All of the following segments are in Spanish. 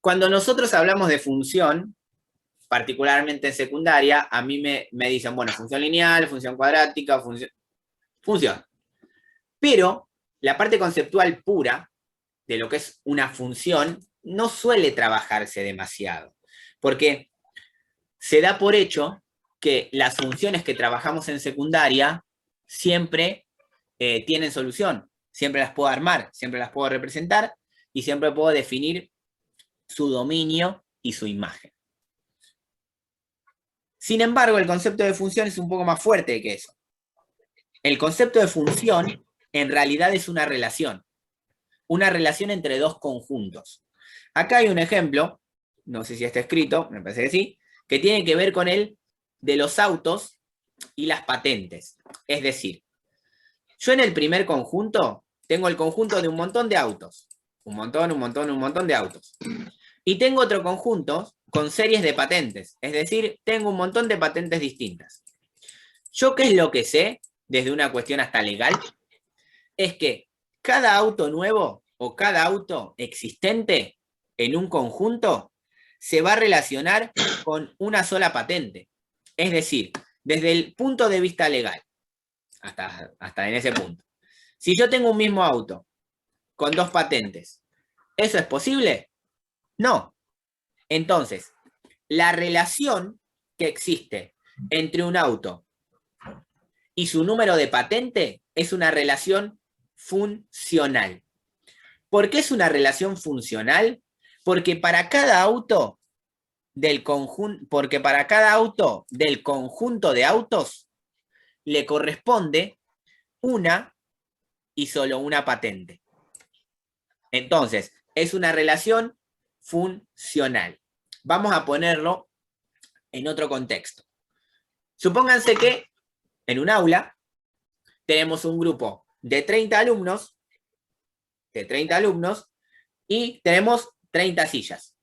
Cuando nosotros hablamos de función, particularmente en secundaria, a mí me dicen, bueno, función lineal, función cuadrática, función. Pero la parte conceptual pura de lo que es una función no suele trabajarse demasiado, porque se da por hecho que las funciones que trabajamos en secundaria siempre tienen solución, siempre las puedo armar, siempre las puedo representar y siempre puedo definir su dominio y su imagen. Sin embargo, el concepto de función es un poco más fuerte que eso. El concepto de función en realidad es una relación entre dos conjuntos. Acá hay un ejemplo, no sé si está escrito, me parece que sí, que tiene que ver con el de los autos y las patentes. Es decir, yo en el primer conjunto tengo el conjunto de un montón de autos. Un montón de autos. Y tengo otro conjunto con series de patentes. Es decir, tengo un montón de patentes distintas. ¿Yo qué es lo que sé, desde una cuestión hasta legal? Es que cada auto nuevo o cada auto existente en un conjunto se va a relacionar con una sola patente. Es decir, desde el punto de vista legal, hasta en ese punto. Si yo tengo un mismo auto con dos patentes, ¿eso es posible? No. Entonces, la relación que existe entre un auto y su número de patente es una relación funcional. ¿Por qué es una relación funcional? Porque para cada auto del conjunto de autos le corresponde una y solo una patente. Entonces, es una relación funcional. Vamos a ponerlo en otro contexto. Supónganse que en un aula tenemos un grupo de 30 alumnos, y tenemos 30 sillas.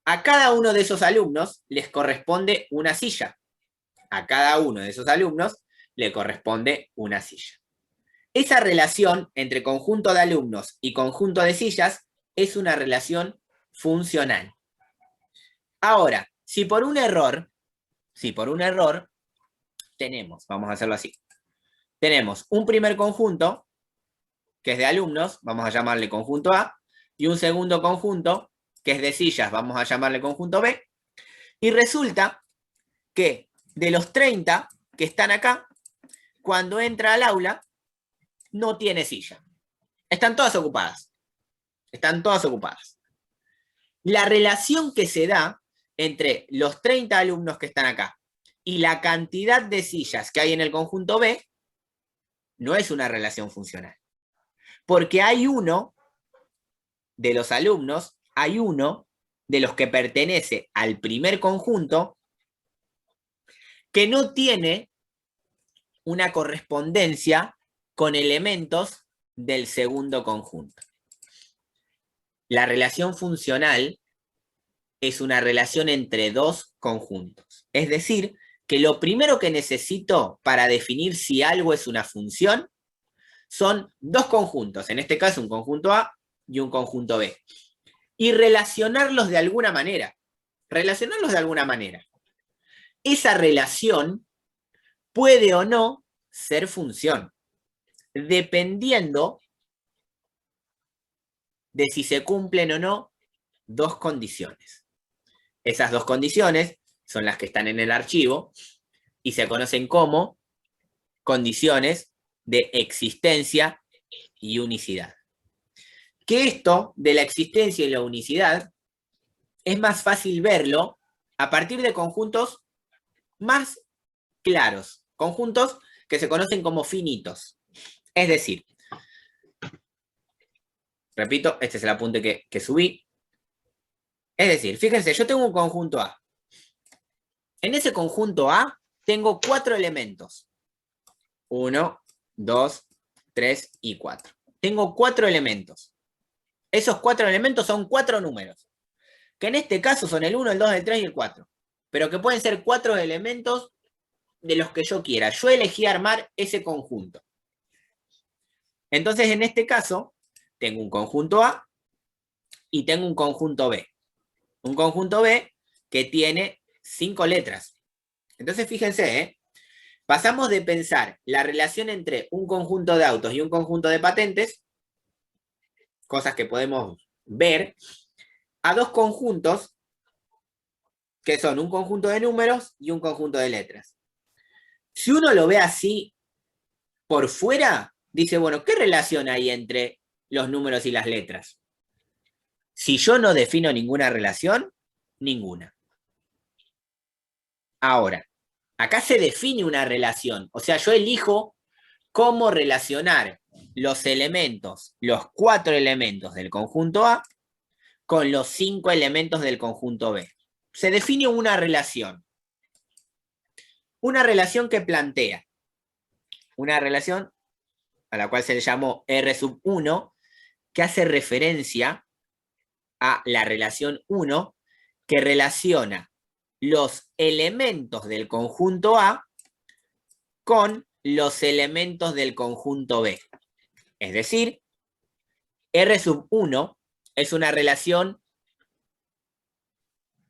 A cada uno de esos alumnos les corresponde una silla. A cada uno de esos alumnos le corresponde una silla. Esa relación entre conjunto de alumnos y conjunto de sillas es una relación funcional. Ahora, si por un error tenemos, vamos a hacerlo así, tenemos un primer conjunto, que es de alumnos, vamos a llamarle conjunto A, y un segundo conjunto, que es de sillas, vamos a llamarle conjunto B, y resulta que de los 30 que están acá, cuando entra al aula, no tiene silla. Están todas ocupadas. La relación que se da entre los 30 alumnos que están acá y la cantidad de sillas que hay en el conjunto B no es una relación funcional. Porque hay uno de los alumnos, hay uno de los que pertenece al primer conjunto que no tiene una correspondencia con elementos del segundo conjunto. La relación funcional es una relación entre dos conjuntos. Es decir, que lo primero que necesito para definir si algo es una función son dos conjuntos, en este caso un conjunto A y un conjunto B. Y relacionarlos de alguna manera. Esa relación puede o no ser función, dependiendo de si se cumplen o no dos condiciones. Esas dos condiciones son las que están en el archivo y se conocen como condiciones de existencia y unicidad. Que esto de la existencia y la unicidad es más fácil verlo a partir de conjuntos más claros, conjuntos que se conocen como finitos. Es decir, repito, este es el apunte que subí. Es decir, fíjense, yo tengo un conjunto A. En ese conjunto A tengo 4 elementos. 1, 2, 3 y 4. Tengo 4 elementos. Esos 4 elementos son 4 números, que en este caso son el 1, el 2, el 3 y el 4, pero que pueden ser 4 elementos de los que yo quiera. Yo elegí armar ese conjunto. Entonces, en este caso, tengo un conjunto A y tengo un conjunto B. Un conjunto B que tiene 5 letras. Entonces, fíjense, pasamos de pensar la relación entre un conjunto de autos y un conjunto de patentes, cosas que podemos ver, a dos conjuntos que son un conjunto de números y un conjunto de letras. Si uno lo ve así por fuera, dice, bueno, ¿qué relación hay entre los números y las letras? Si yo no defino ninguna relación, ninguna. Ahora, acá se define una relación, o sea, yo elijo cómo relacionar los elementos, los 4 elementos del conjunto A con los 5 elementos del conjunto B. Se define una relación. Una relación que plantea. Una relación a la cual se le llamó R1, que hace referencia a la relación 1, que relaciona los elementos del conjunto A con los elementos del conjunto B. Es decir, R1 es una relación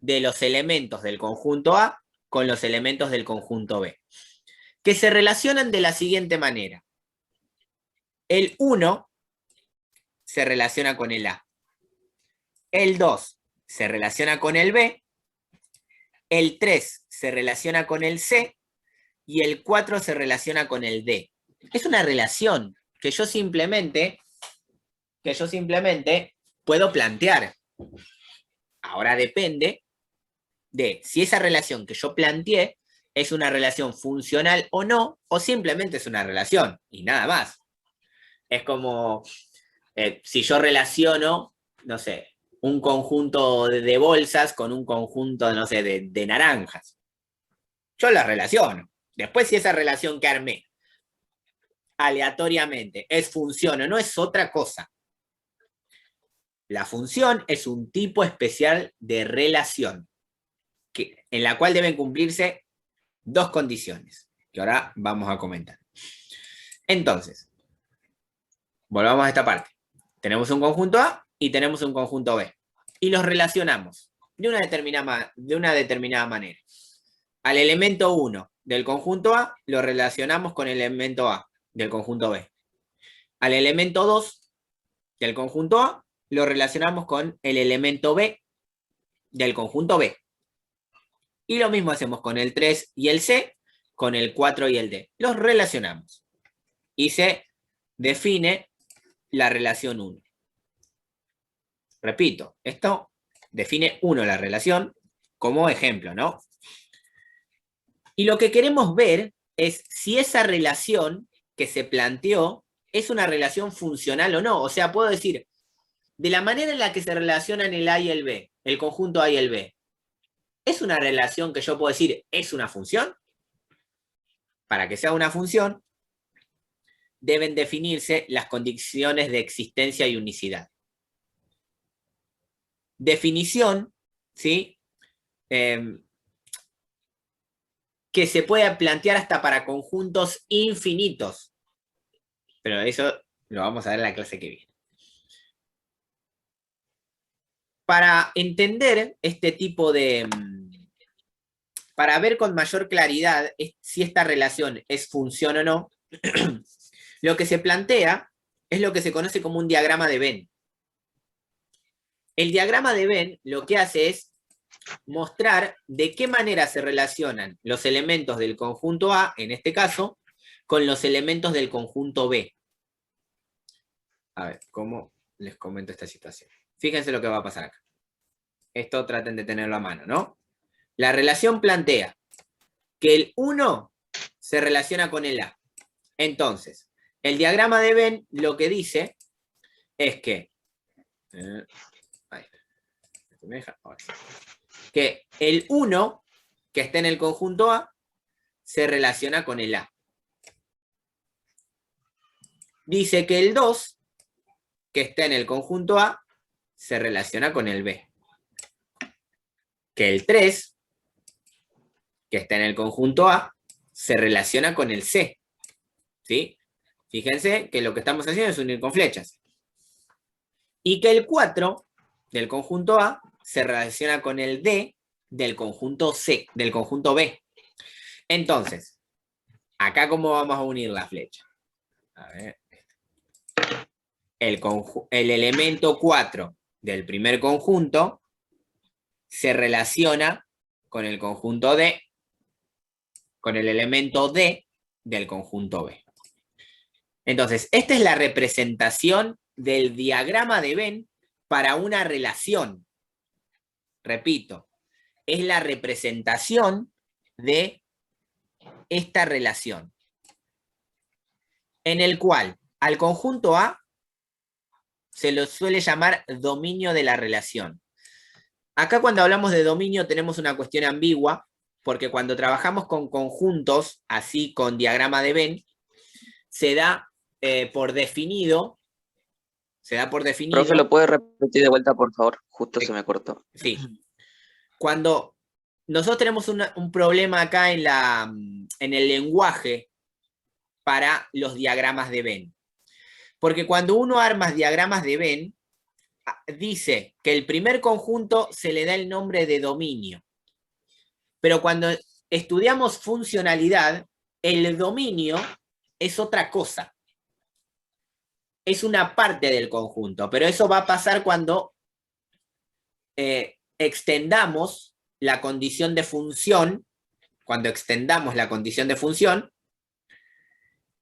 de los elementos del conjunto A con los elementos del conjunto B, que se relacionan de la siguiente manera. El 1 se relaciona con el A. El 2 se relaciona con el B. El 3 se relaciona con el C. Y el 4 se relaciona con el D. Es una relación que yo simplemente puedo plantear. Ahora depende de si esa relación que yo planteé es una relación funcional o no, o simplemente es una relación, y nada más. Es como si yo relaciono, no sé, un conjunto de bolsas con un conjunto, no sé, de naranjas. Yo las relaciono. Después, si esa relación que armé aleatoriamente es función o no, es otra cosa. La función es un tipo especial de relación en la cual deben cumplirse dos condiciones, que ahora vamos a comentar. Entonces, volvamos a esta parte. Tenemos un conjunto A y tenemos un conjunto B. Y los relacionamos de una determinada manera. Al elemento 1 del conjunto A lo relacionamos con el elemento A del conjunto B. Al elemento 2 del conjunto A lo relacionamos con el elemento B del conjunto B. Y lo mismo hacemos con el 3 y el C, con el 4 y el D. Los relacionamos. Y se define la relación 1. Repito, esto define 1 la relación como ejemplo, ¿no? Y lo que queremos ver es si esa relación que se planteó es una relación funcional o no. O sea, puedo decir, de la manera en la que se relacionan el A y el B, el conjunto A y el B, ¿es una relación que yo puedo decir es una función? Para que sea una función, deben definirse las condiciones de existencia y unicidad. Definición, ¿sí? Que se puede plantear hasta para conjuntos infinitos. Pero eso lo vamos a ver en la clase que viene. Para entender este tipo de... Para ver con mayor claridad si esta relación es función o no, lo que se plantea es lo que se conoce como un diagrama de Venn. El diagrama de Venn lo que hace es mostrar de qué manera se relacionan los elementos del conjunto A, en este caso, con los elementos del conjunto B. A ver, ¿cómo les comento esta situación? Fíjense lo que va a pasar acá. Esto traten de tenerlo a mano, ¿no? La relación plantea que el 1 se relaciona con el A. Entonces, el diagrama de Venn lo que dice es que que el 1 que está en el conjunto A se relaciona con el A. Dice que el 2 que está en el conjunto A se relaciona con el B. Que el 3 que está en el conjunto A se relaciona con el C. ¿Sí? Fíjense que lo que estamos haciendo es unir con flechas. Y que el 4 del conjunto A se relaciona con el D del conjunto C, del conjunto B. Entonces, acá cómo vamos a unir la flecha. A ver. El elemento 4 del primer conjunto se relaciona con el conjunto D, con el elemento D del conjunto B. Entonces, esta es la representación del diagrama de Venn para una relación. Repito, es la representación de esta relación, en el cual al conjunto A se lo suele llamar dominio de la relación. Acá cuando hablamos de dominio tenemos una cuestión ambigua, porque cuando trabajamos con conjuntos, así con diagrama de Venn, se da por definido. Profe, ¿lo puede repetir de vuelta, por favor? Justo Sí. se me cortó. Sí. Cuando nosotros tenemos un problema acá en el lenguaje para los diagramas de Venn. Porque cuando uno arma diagramas de Venn, dice que el primer conjunto se le da el nombre de dominio. Pero cuando estudiamos funcionalidad, el dominio es otra cosa. Es una parte del conjunto, pero eso va a pasar cuando extendamos la condición de función,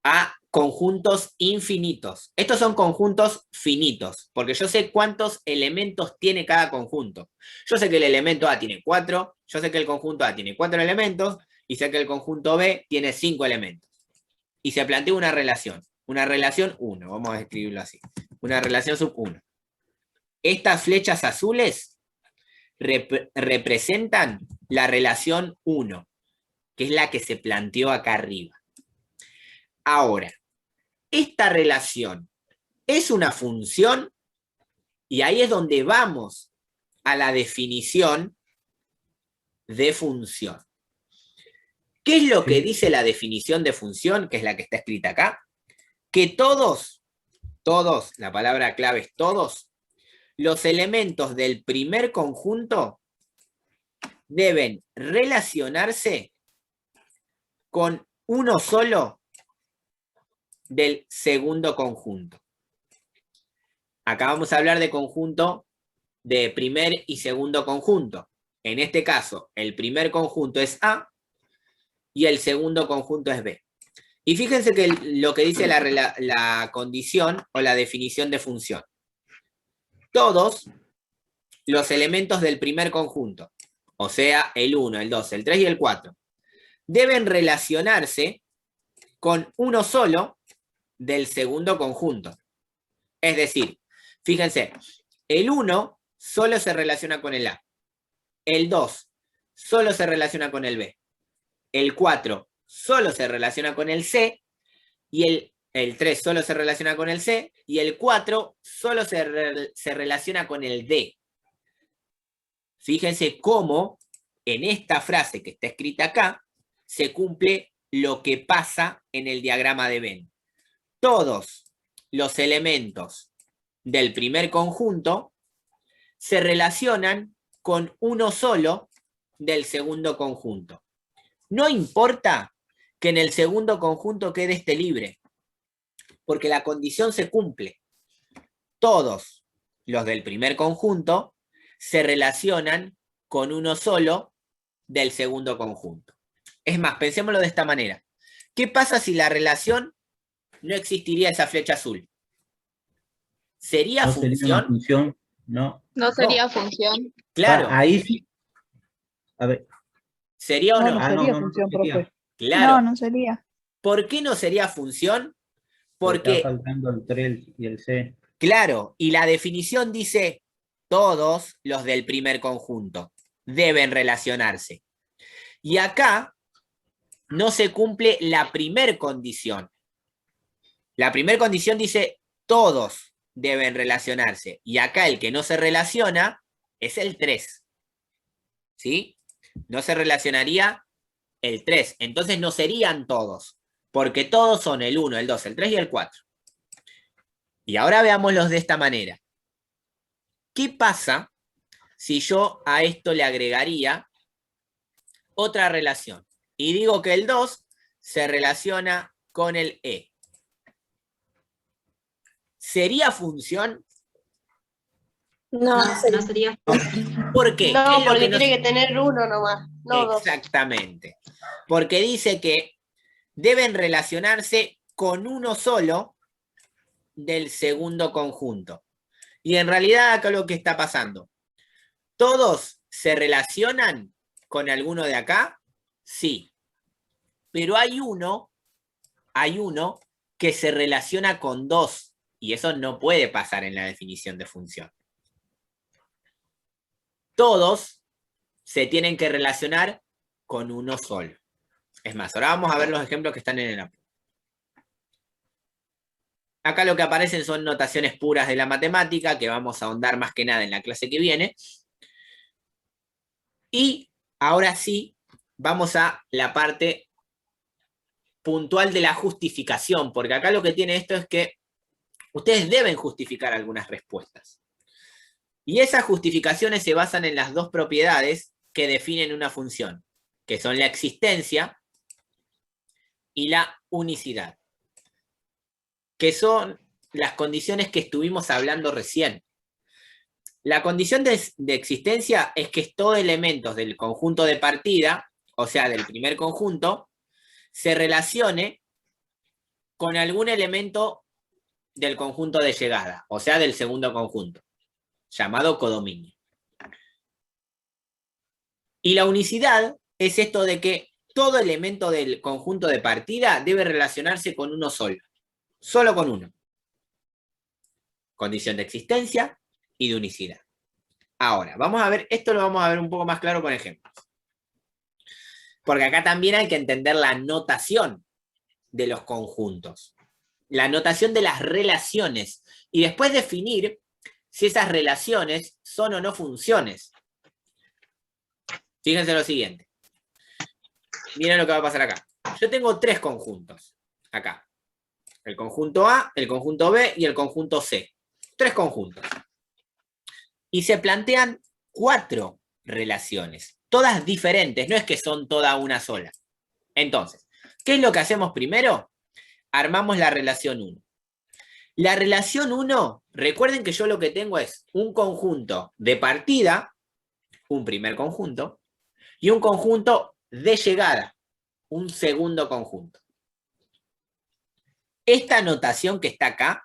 a conjuntos infinitos. Estos son conjuntos finitos, porque yo sé cuántos elementos tiene cada conjunto. Yo sé que el elemento A tiene 4, yo sé que el conjunto A tiene 4 elementos, y sé que el conjunto B tiene 5 elementos. Y se plantea una relación 1, vamos a escribirlo así. Una relación sub 1. Estas flechas azules representan la relación 1, que es la que se planteó acá arriba. Ahora, esta relación es una función, y ahí es donde vamos a la definición de función. ¿Qué es lo que dice la definición de función, que es la que está escrita acá? Que todos, la palabra clave es todos, los elementos del primer conjunto deben relacionarse con uno solo del segundo conjunto. Acá vamos a hablar de conjunto de primer y segundo conjunto. En este caso, el primer conjunto es A y el segundo conjunto es B. Y fíjense que lo que dice la condición o la definición de función. Todos los elementos del primer conjunto, o sea, el 1, el 2, el 3 y el 4, deben relacionarse con uno solo del segundo conjunto. Es decir, fíjense, el 1 solo se relaciona con el A, el 2 solo se relaciona con el B, el 4 solo se relaciona con el C, y el 3 solo se relaciona con el C, y el 4 solo se relaciona con el D. Fíjense cómo en esta frase que está escrita acá se cumple lo que pasa en el diagrama de Venn. Todos los elementos del primer conjunto se relacionan con uno solo del segundo conjunto. No importa que en el segundo conjunto quede este libre, porque la condición se cumple. Todos los del primer conjunto se relacionan con uno solo del segundo conjunto. Es más, pensémoslo de esta manera. ¿Qué pasa si la relación no existiría esa flecha azul? ¿Sería No función? sería una función, no. No sería función. Claro. Ahí sí. A ver. ¿Sería o no? No sería función, sería. profe. Claro. No sería. ¿Por qué no sería función? Porque está Porque, faltando el 3 y el C. claro, y la definición dice todos los del primer conjunto deben relacionarse. Y acá no se cumple la primer condición. La primer condición dice todos deben relacionarse. Y acá el que no se relaciona es el 3. ¿Sí? No se relacionaría el 3. Entonces no serían todos. Porque todos son el 1, el 2, el 3 y el 4. Y ahora veámoslos de esta manera. ¿qué pasa si yo a esto le agregaría otra relación? Y digo que el 2 se relaciona con el E. ¿Sería función? No, No sería. ¿Por qué? no, ¿Qué es lo porque que tiene que tener uno nomás, no dos. Exactamente. Porque dice que deben relacionarse con uno solo del segundo conjunto. Y en realidad acá lo que está pasando, ¿todos se relacionan con alguno de acá? Sí. Pero hay uno que se relaciona con dos, y eso no puede pasar en la definición de función. Todos se tienen que relacionar con uno solo. Es más, ahora vamos a ver los ejemplos que están en el apunte. Acá lo que aparecen son notaciones puras de la matemática, que vamos a ahondar más que nada en la clase que viene. Y ahora sí, vamos a la parte puntual de la justificación, porque acá lo que tiene esto es que ustedes deben justificar algunas respuestas. Y esas justificaciones se basan en las dos propiedades que definen una función, que son la existencia y la unicidad, que son las condiciones que estuvimos hablando recién. La condición de existencia es que todo elementos del conjunto de partida, o sea, del primer conjunto, se relacione con algún elemento del conjunto de llegada, o sea, del segundo conjunto, llamado codominio. Y la unicidad es esto de que todo elemento del conjunto de partida debe relacionarse con uno solo con uno. Condición de existencia y de unicidad. Ahora, vamos a ver, esto lo vamos a ver un poco más claro con ejemplos. Porque acá también hay que entender la notación de los conjuntos. La notación de las relaciones. Y después definir si esas relaciones son o no funciones. Fíjense lo siguiente. Miren lo que va a pasar acá. Yo tengo tres conjuntos. Acá. El conjunto A, el conjunto B y el conjunto C. Tres conjuntos. Y se plantean 4 relaciones. Todas diferentes. No es que son toda una sola. Entonces, ¿qué es lo que hacemos primero? Armamos la relación 1. La relación 1, recuerden que yo lo que tengo es un conjunto de partida, un primer conjunto, y un conjunto de llegada, un segundo conjunto. Esta notación que está acá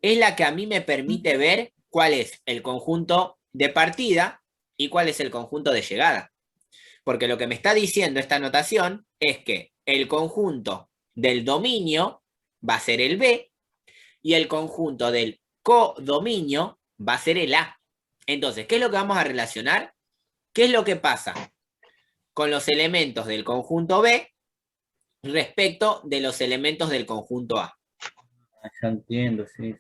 es la que a mí me permite ver cuál es el conjunto de partida y cuál es el conjunto de llegada. Porque lo que me está diciendo esta notación es que el conjunto del dominio va a ser el B y el conjunto del codominio va a ser el A. Entonces, ¿qué es lo que vamos a relacionar? ¿Qué es lo que pasa con los elementos del conjunto B respecto de los elementos del conjunto A? Ya entiendo, sí.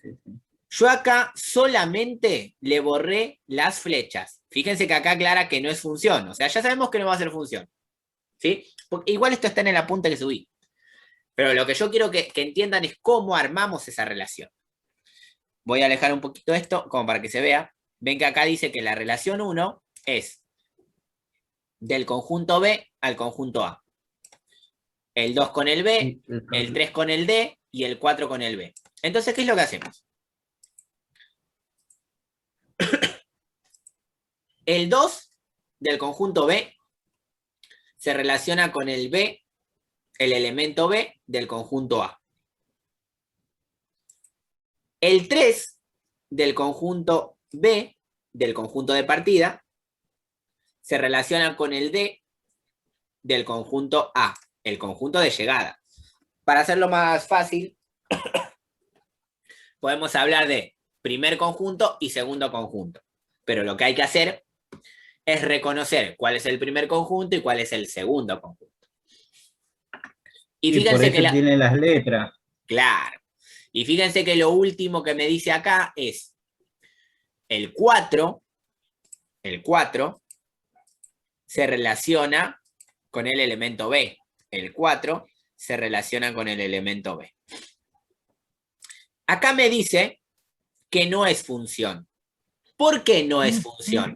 Yo acá solamente le borré las flechas. Fíjense que acá aclara que no es función. O sea, ya sabemos que no va a ser función. ¿Sí? Porque igual esto está en el apunte que subí. Pero lo que yo quiero que entiendan es cómo armamos esa relación. Voy a alejar un poquito esto, como para que se vea. Ven que acá dice que la relación 1 es del conjunto B al conjunto A. El 2 con el B, el 3 con el D y el 4 con el B. Entonces, ¿qué es lo que hacemos? El 2 del conjunto B se relaciona con el B, el elemento B del conjunto A. El 3 del conjunto B, del conjunto de partida, se relaciona con el D del conjunto A, el conjunto de llegada. Para hacerlo más fácil, podemos hablar de primer conjunto y segundo conjunto. Pero lo que hay que hacer es reconocer cuál es el primer conjunto y cuál es el segundo conjunto. Y fíjense que tiene las letras. Claro. Y fíjense que lo último que me dice acá es el 4 se relaciona con el elemento B. El 4 se relaciona con el elemento B. Acá me dice que no es función. ¿Por qué no es función?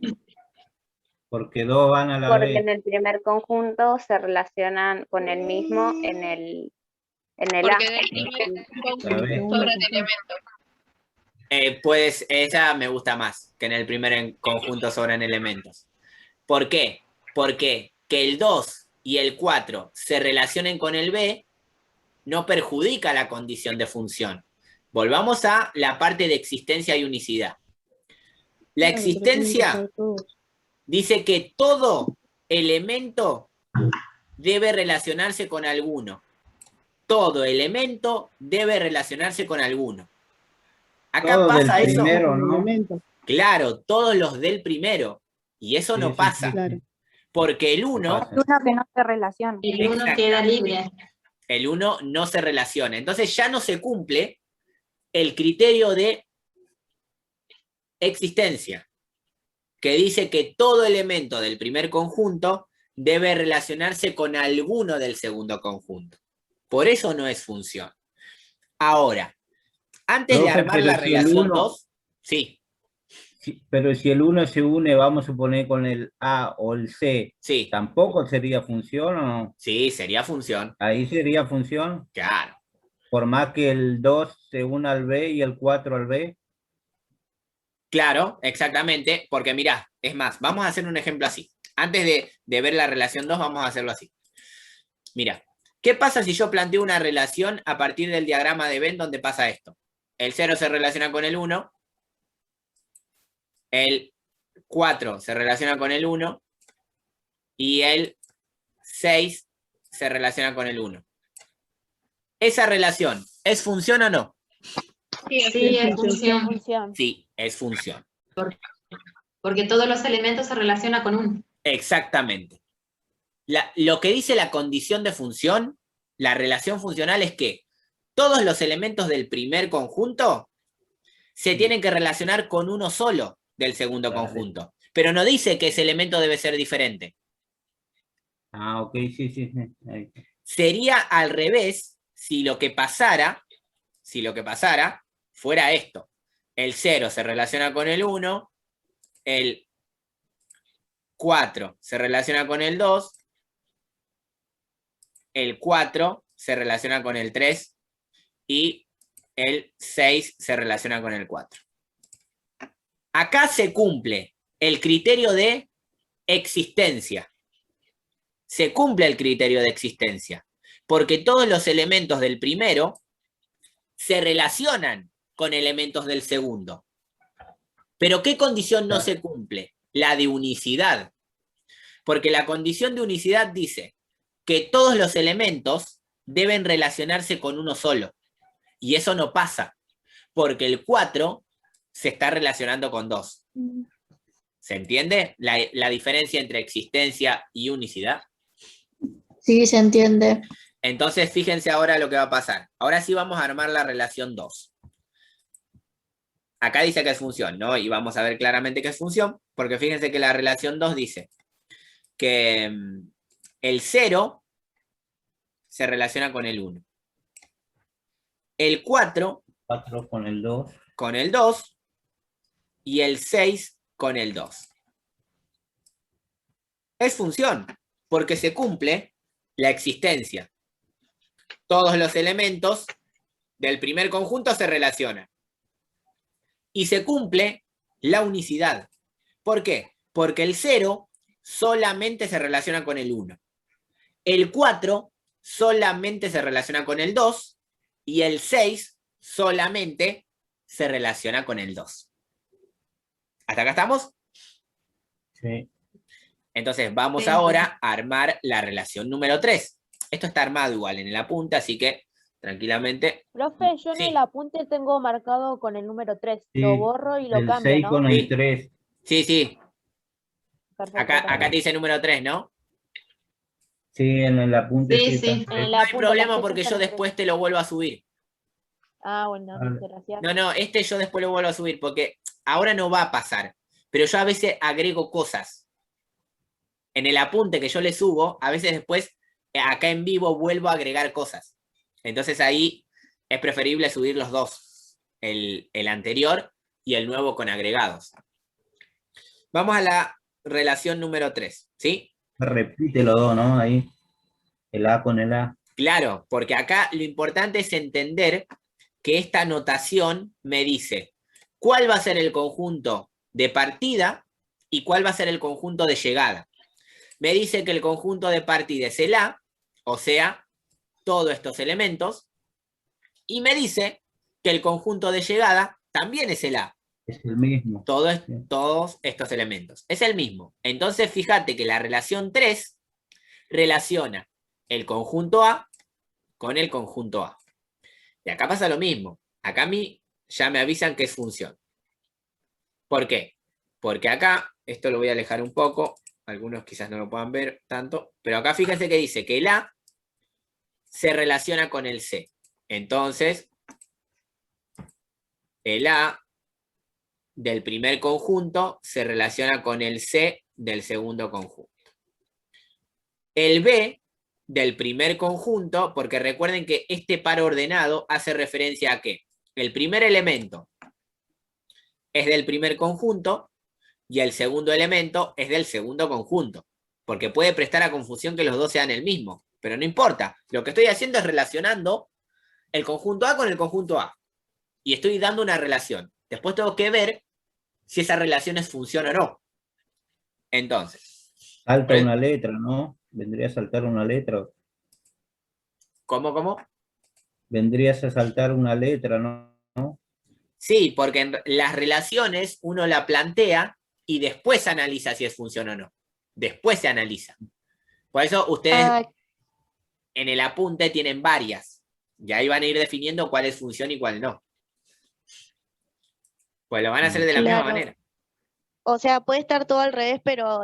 Porque dos van a la Porque vez. en el primer conjunto se relacionan con el mismo en el A. Porque del primer conjunto sobran elementos. Pues esa me gusta más, que en el primer conjunto sobran elementos. ¿Por qué? Porque que el 2 y el 4 se relacionen con el B no perjudica la condición de función. Volvamos a la parte de existencia y unicidad. La existencia dice que todo elemento debe relacionarse con alguno. Todo elemento debe relacionarse con alguno. Acá Todo pasa del eso. primero, ¿no? Claro, todos los del primero. Y eso no pasa. Sí, claro. Porque el 1... Uno que no se relaciona. El 1 queda libre. El 1 no se relaciona. Entonces ya no se cumple el criterio de existencia, que dice que todo elemento del primer conjunto debe relacionarse con alguno del segundo conjunto. Por eso no es función. Ahora, antes de armar la relación 2, sí. Pero si el 1 se une, vamos a suponer, con el A o el C, sí. ¿tampoco sería función o no? Sí, sería función. ¿Ahí sería función? Claro. Por más que el 2 se una al B y el 4 al B. Claro, exactamente, porque mirá, es más, vamos a hacer un ejemplo así. Antes de ver la relación 2, vamos a hacerlo así. Mira, ¿qué pasa si yo planteo una relación a partir del diagrama de Venn donde pasa esto? El 0 se relaciona con el 1, el 4 se relaciona con el 1 y el 6 se relaciona con el 1. ¿Esa relación es función o no? Sí, es función. Sí, es función. Porque todos los elementos se relacionan con uno. Exactamente. Lo que dice la condición de función, la relación funcional, es que todos los elementos del primer conjunto se tienen que relacionar con uno solo del segundo conjunto. Pero no dice que ese elemento debe ser diferente. Ah, ok, sí. Ahí. Sería al revés si lo que pasara fuera esto. El 0 se relaciona con el 1, el 4 se relaciona con el 2, el 4 se relaciona con el 3 y el 6 se relaciona con el 4. Acá se cumple el criterio de existencia. Se cumple el criterio de existencia, porque todos los elementos del primero se relacionan con elementos del segundo. Pero ¿qué condición no se cumple? La de unicidad. Porque la condición de unicidad dice que todos los elementos deben relacionarse con uno solo. Y eso no pasa, porque el 4 se está relacionando con 2. ¿Se entiende la diferencia entre existencia y unicidad? Sí, se entiende. Entonces, fíjense ahora lo que va a pasar. Ahora sí vamos a armar la relación 2. Acá dice que es función, ¿no? Y vamos a ver claramente que es función, porque fíjense que la relación 2 dice que el 0 se relaciona con el 1. El 4 con el 2. Con el 2 y el 6 con el 2. Es función, porque se cumple la existencia. Todos los elementos del primer conjunto se relacionan. Y se cumple la unicidad. ¿Por qué? Porque el 0 solamente se relaciona con el 1. El 4 solamente se relaciona con el 2 y el 6 solamente se relaciona con el 2. ¿Hasta acá estamos? Sí. Entonces vamos ahora a armar la relación número 3. Esto está armado igual en el apunte, así que tranquilamente. Profe, yo en el apunte tengo marcado con el número 3. Sí, Lo borro y lo el cambio, 6 ¿no? con el 3. Sí. Perfecto, Acá te dice número 3, ¿no? Sí, en el apunte. Sí. No hay problema porque yo después te lo vuelvo a subir. Ah, bueno, gracias. No, este yo después lo vuelvo a subir porque ahora no va a pasar. Pero yo a veces agrego cosas. En el apunte que yo le subo, a veces después, acá en vivo, vuelvo a agregar cosas. Entonces ahí es preferible subir los dos. El anterior y el nuevo con agregados. Vamos a la relación número 3, ¿sí? Repite los dos, ¿no? Ahí, el A con el A. Claro, porque acá lo importante es entender que esta notación me dice cuál va a ser el conjunto de partida y cuál va a ser el conjunto de llegada. Me dice que el conjunto de partida es el A, o sea, todos estos elementos, y me dice que el conjunto de llegada también es el A. Es el mismo. Todos estos elementos. Es el mismo. Entonces, fíjate que la relación 3 relaciona el conjunto A con el conjunto A. Y acá pasa lo mismo. Acá a mí ya me avisan que es función. ¿Por qué? Porque acá, esto lo voy a alejar un poco, algunos quizás no lo puedan ver tanto, pero acá fíjense que dice que el A se relaciona con el C. Entonces, el A del primer conjunto se relaciona con el C del segundo conjunto. El B del primer conjunto, porque recuerden que este par ordenado hace referencia a que el primer elemento es del primer conjunto y el segundo elemento es del segundo conjunto, porque puede prestar a confusión que los dos sean el mismo, pero no importa. Lo que estoy haciendo es relacionando el conjunto A con el conjunto A, y estoy dando una relación. Después tengo que ver si esa relación es función o no. Entonces. Salta una letra, ¿no? Vendría a saltar una letra. ¿Cómo? Vendrías a saltar una letra, ¿no? Sí, porque en las relaciones uno la plantea y después analiza si es función o no. Después se analiza. Por eso ustedes en el apunte tienen varias. Y ahí van a ir definiendo cuál es función y cuál no. Pues lo van a hacer de la misma manera. O sea, puede estar todo al revés, pero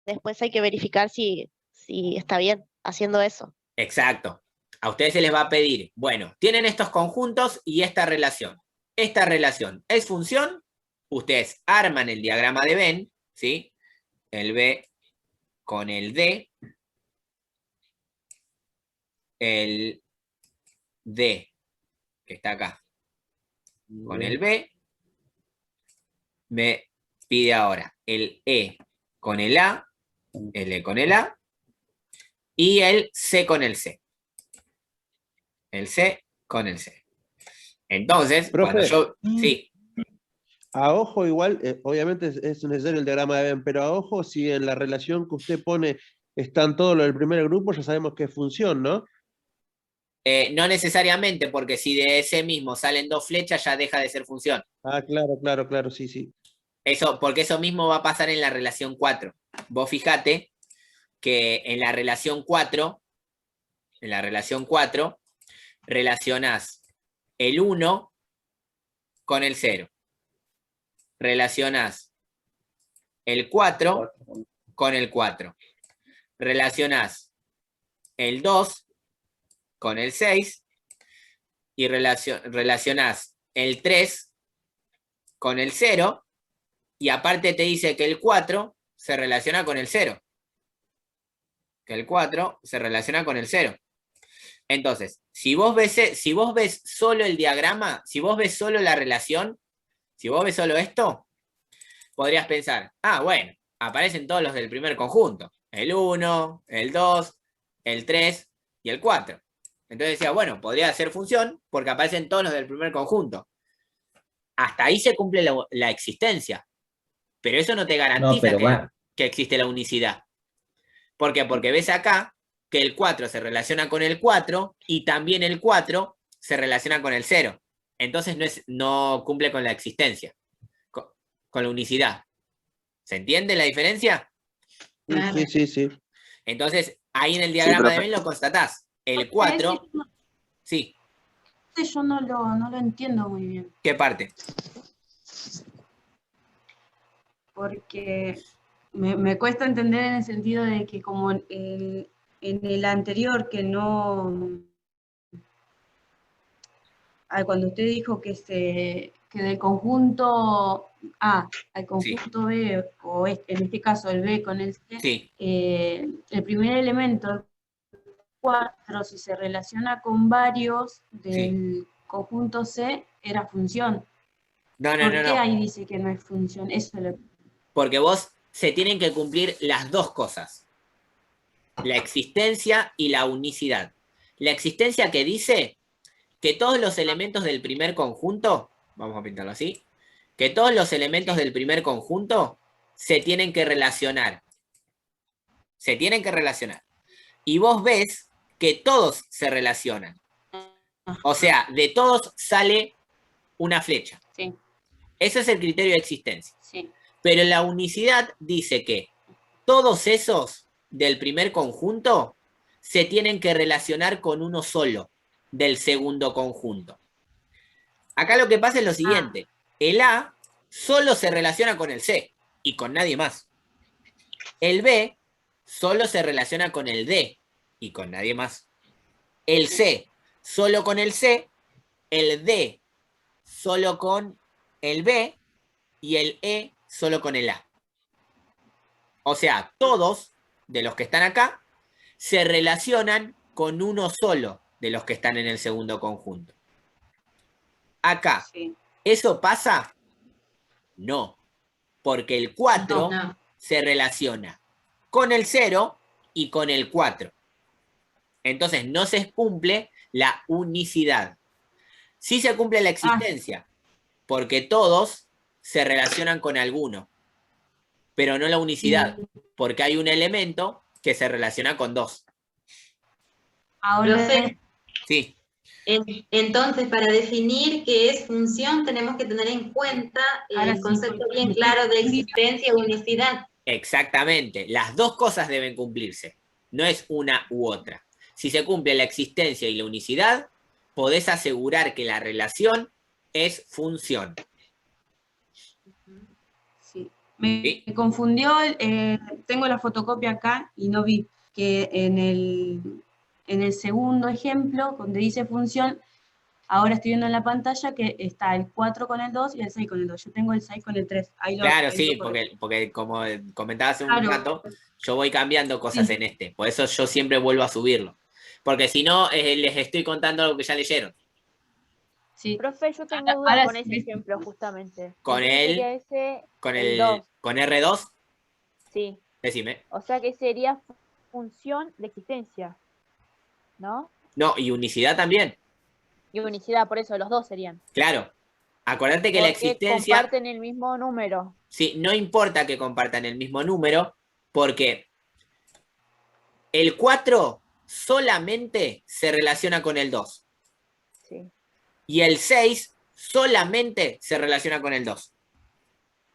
después hay que verificar si está bien haciendo eso. Exacto. A ustedes se les va a pedir, bueno, tienen estos conjuntos y esta relación. Esta relación es función. Ustedes arman el diagrama de Venn, ¿sí? El B con el D. El D, que está acá, con el B. Me pide ahora el E con el A, el E con el A, y el C con el C. El C con el C. Entonces, profe, cuando yo... Sí. A ojo igual, obviamente es necesario el diagrama de Venn, pero a ojo si en la relación que usted pone están todos los del primer grupo, ya sabemos que es función, ¿no? No necesariamente, porque si de ese mismo salen dos flechas, ya deja de ser función. Ah, claro, sí. Eso, porque eso mismo va a pasar en la relación 4. Vos fijate que en la relación 4, relacionás el 1 con el 0. Relacionás el 4 con el 4. Relacionás el 2 con el 6 y relacionás el 3 con el 0 y aparte te dice que el 4 se relaciona con el 0. Que el 4 se relaciona con el 0. Entonces, si vos ves solo el diagrama, si vos ves solo la relación, si vos ves solo esto, podrías pensar, bueno, aparecen todos los del primer conjunto. El 1, el 2, el 3 y el 4. Entonces decía, bueno, podría ser función porque aparecen todos los del primer conjunto. Hasta ahí se cumple la existencia. Pero eso no te garantiza que existe la unicidad. ¿Por qué? Porque ves acá que el 4 se relaciona con el 4 y también el 4 se relaciona con el 0. Entonces no cumple con la existencia, con la unicidad. ¿Se entiende la diferencia? Sí. Entonces, ahí en el diagrama de Venn lo constatás. El 4... Sí. Yo no lo entiendo muy bien. ¿Qué parte? Porque me cuesta entender en el sentido de que como en el anterior que no... cuando usted dijo que del conjunto A al conjunto B, o en este caso el B con el C, el primer elemento, 4, si se relaciona con varios del conjunto C, era función. ¿Por qué ahí dice que no es función? Eso es lo... Porque se tienen que cumplir las dos cosas. La existencia y la unicidad. La existencia que dice que todos los elementos del primer conjunto, vamos a pintarlo así, que todos los elementos del primer conjunto se tienen que relacionar. Se tienen que relacionar. Y vos ves que todos se relacionan. O sea, de todos sale una flecha. Sí. Ese es el criterio de existencia. Sí. Pero la unicidad dice que todos esos del primer conjunto se tienen que relacionar con uno solo del segundo conjunto. Acá lo que pasa es lo siguiente. El A solo se relaciona con el C y con nadie más. El B solo se relaciona con el D y con nadie más. El C solo con el C, el D solo con el B y el E solo con el A. O sea, todos de los que están acá se relacionan con uno solo de los que están en el segundo conjunto. Acá, Sí. ¿eso pasa? No, porque el 4 No. se relaciona con el 0 y con el 4. Entonces no se cumple la unicidad. Sí se cumple la existencia, porque todos se relacionan con alguno, pero no la unicidad, porque hay un elemento que se relaciona con dos. Ahora, Profe, Sí, entonces, para definir qué es función, tenemos que tener en cuenta Ahora el sí, concepto porque- bien claro de existencia y unicidad. exactamente. Las dos cosas deben cumplirse. No es una u otra. Si se cumple la existencia y la unicidad, podés asegurar que la relación es función. sí. Me ¿Sí? confundió, tengo la fotocopia acá y no vi que en el segundo ejemplo, donde dice función, ahora estoy viendo en la pantalla que está el 4 con el 2 y el 6 con el 2. Yo tengo el 6 con el 3. Claro, sí, porque como comentaba hace un rato, yo voy cambiando cosas en este. Por eso yo siempre vuelvo a subirlo. Porque si no, les estoy contando algo que ya leyeron. Sí. Profe, yo tengo dudas Ahora con sí. ese ejemplo, justamente. Con ¿Por qué el- sería ese Con el 2? con R2, Sí. decime. O sea que sería función de existencia, ¿no? No, y unicidad también. Y unicidad, por eso los dos serían. Claro. Acordate que la Porque existencia, comparten el mismo número. sí, no importa que compartan el mismo número, porque el 4 solamente se relaciona con el 2. Sí. Y el 6 solamente se relaciona con el 2.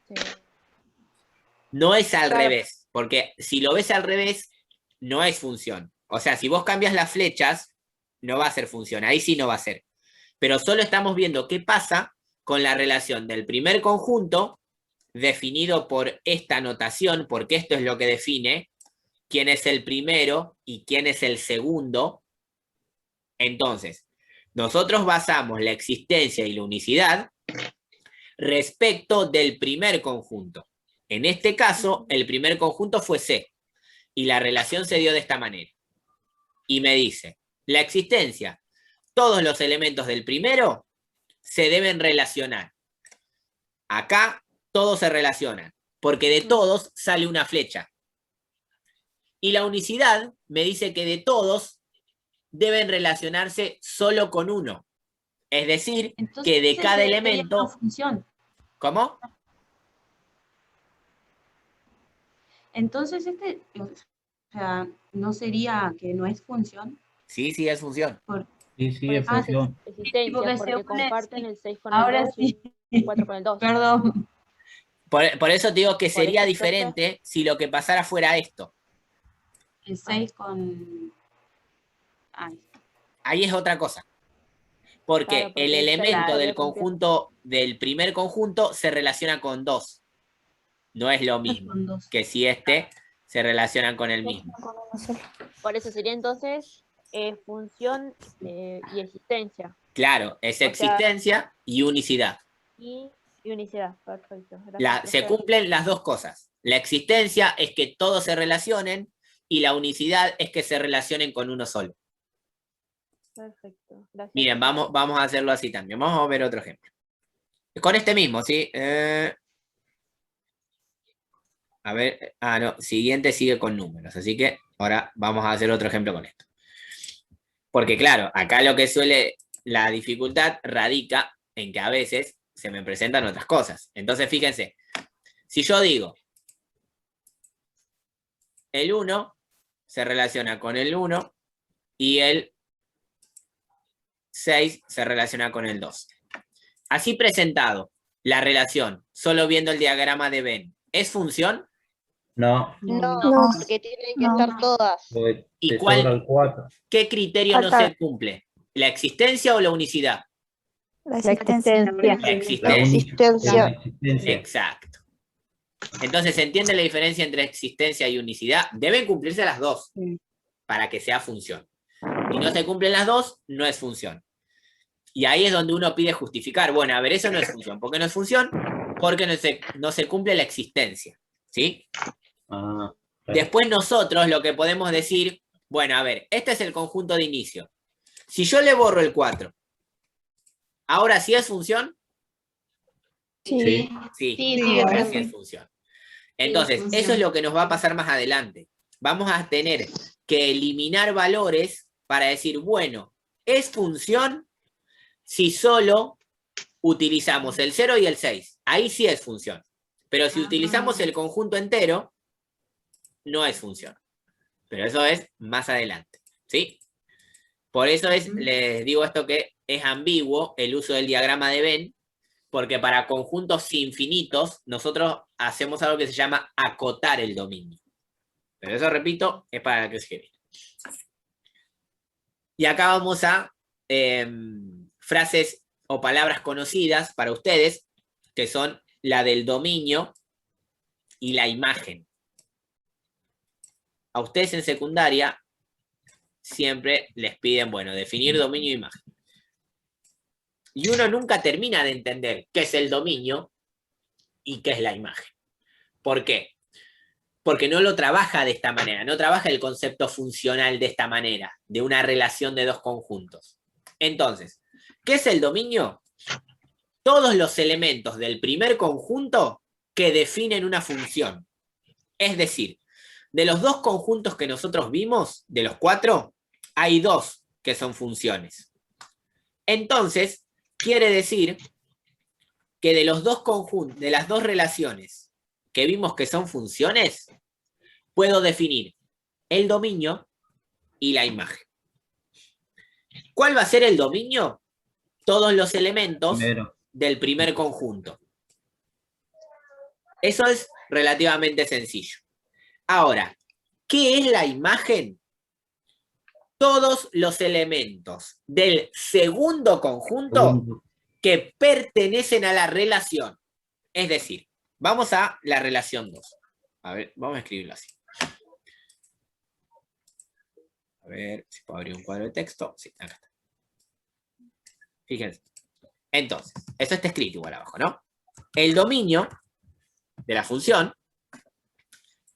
Sí. No es al Claro. revés, porque si lo ves al revés, no es función. O sea, si vos cambias las flechas, no va a ser función, ahí sí no va a ser. Pero solo estamos viendo qué pasa con la relación del primer conjunto, definido por esta notación, porque esto es lo que define quién es el primero y quién es el segundo. Entonces, nosotros basamos la existencia y la unicidad respecto del primer conjunto. En este caso, el primer conjunto fue C, y la relación se dio de esta manera. Y me dice, la existencia, todos los elementos del primero se deben relacionar. Acá todos se relacionan, porque de todos sale una flecha. Y la unicidad me dice que de todos deben relacionarse solo con uno. Es decir, Entonces, que de cada sería elemento... una función. ¿Cómo? Entonces, o sea, ¿no sería que no es función? Sí, sí, es función. Sí, sí, es Por eso función. es existencia, porque porque se une, comparten sí. el 6 con Ahora el 2 sí. y el 4 con el 2. Perdón. Por eso te digo que Por sería eso, diferente si lo que pasara fuera esto. El 6 con... Ay, Ahí es otra cosa. Porque Claro, porque el el elemento seis del podría cumplir. conjunto, del primer conjunto, se relaciona con 2. No es lo mismo con 2. que si se relacionan con el mismo. Por eso sería entonces función y existencia. Claro, es O sea, existencia y unicidad. Y unicidad. Perfecto. Gracias, Se profe. cumplen las dos cosas. La existencia es que todos se relacionen y la unicidad es que se relacionen con uno solo. Perfecto. Gracias. Miren, vamos a hacerlo así también. Vamos a ver otro ejemplo. Con este mismo, ¿sí? A ver, no, siguiente sigue con números, así que ahora vamos a hacer otro ejemplo con esto. Porque claro, acá lo que la dificultad radica en que a veces se me presentan otras cosas. Entonces, fíjense, si yo digo, el 1 se relaciona con el 1 y el 6 se relaciona con el 2. Así presentado, la relación, solo viendo el diagrama de Venn, ¿es función? No. No, porque tienen que estar todas. ¿Y cuál? ¿Qué criterio no se cumple? ¿La existencia o la unicidad? La existencia. La existencia. Exacto. Entonces, ¿se entiende la diferencia entre existencia y unicidad? Deben cumplirse las dos para que sea función. Si no se cumplen las dos, no es función. Y ahí es donde uno pide justificar. Bueno, a ver, eso no es función. ¿Por qué no es función? Porque no se cumple la existencia. ¿Sí? Claro. Después nosotros lo que podemos decir, bueno, a ver, este es el conjunto de inicio. Si yo le borro el 4, ¿ahora sí es función? Sí. Ahora sí es función. Entonces, eso es lo que nos va a pasar más adelante. Vamos a tener que eliminar valores para decir, bueno, ¿es función si solo utilizamos el 0 y el 6? Ahí sí es función. Pero si utilizamos el conjunto entero, no es función. Pero eso es más adelante. ¿Sí? Por eso les digo esto que es ambiguo el uso del diagrama de Venn, porque para conjuntos infinitos nosotros hacemos algo que se llama acotar el dominio. Pero eso, repito, es para que se viene. Y acá vamos a frases o palabras conocidas para ustedes, que son la del dominio y la imagen. A ustedes en secundaria siempre les piden, bueno, definir dominio e imagen. Y uno nunca termina de entender qué es el dominio y qué es la imagen. ¿Por qué? Porque no lo trabaja de esta manera, no trabaja el concepto funcional de esta manera, de una relación de dos conjuntos. Entonces, ¿qué es el dominio? Todos los elementos del primer conjunto que definen una función. Es decir, de los dos conjuntos que nosotros vimos, de los 4, hay 2 que son funciones. Entonces, quiere decir que de los dos conjuntos, de las dos relaciones que vimos que son funciones, puedo definir el dominio y la imagen. ¿Cuál va a ser el dominio? Todos los elementos del primer conjunto. Eso es relativamente sencillo. Ahora, ¿qué es la imagen? Todos los elementos del segundo conjunto que pertenecen a la relación. Es decir, vamos a la relación 2. A ver, vamos a escribirlo así. A ver si puedo abrir un cuadro de texto. Sí, acá está. Fíjense. Entonces, eso está escrito igual abajo, ¿no? El dominio de la función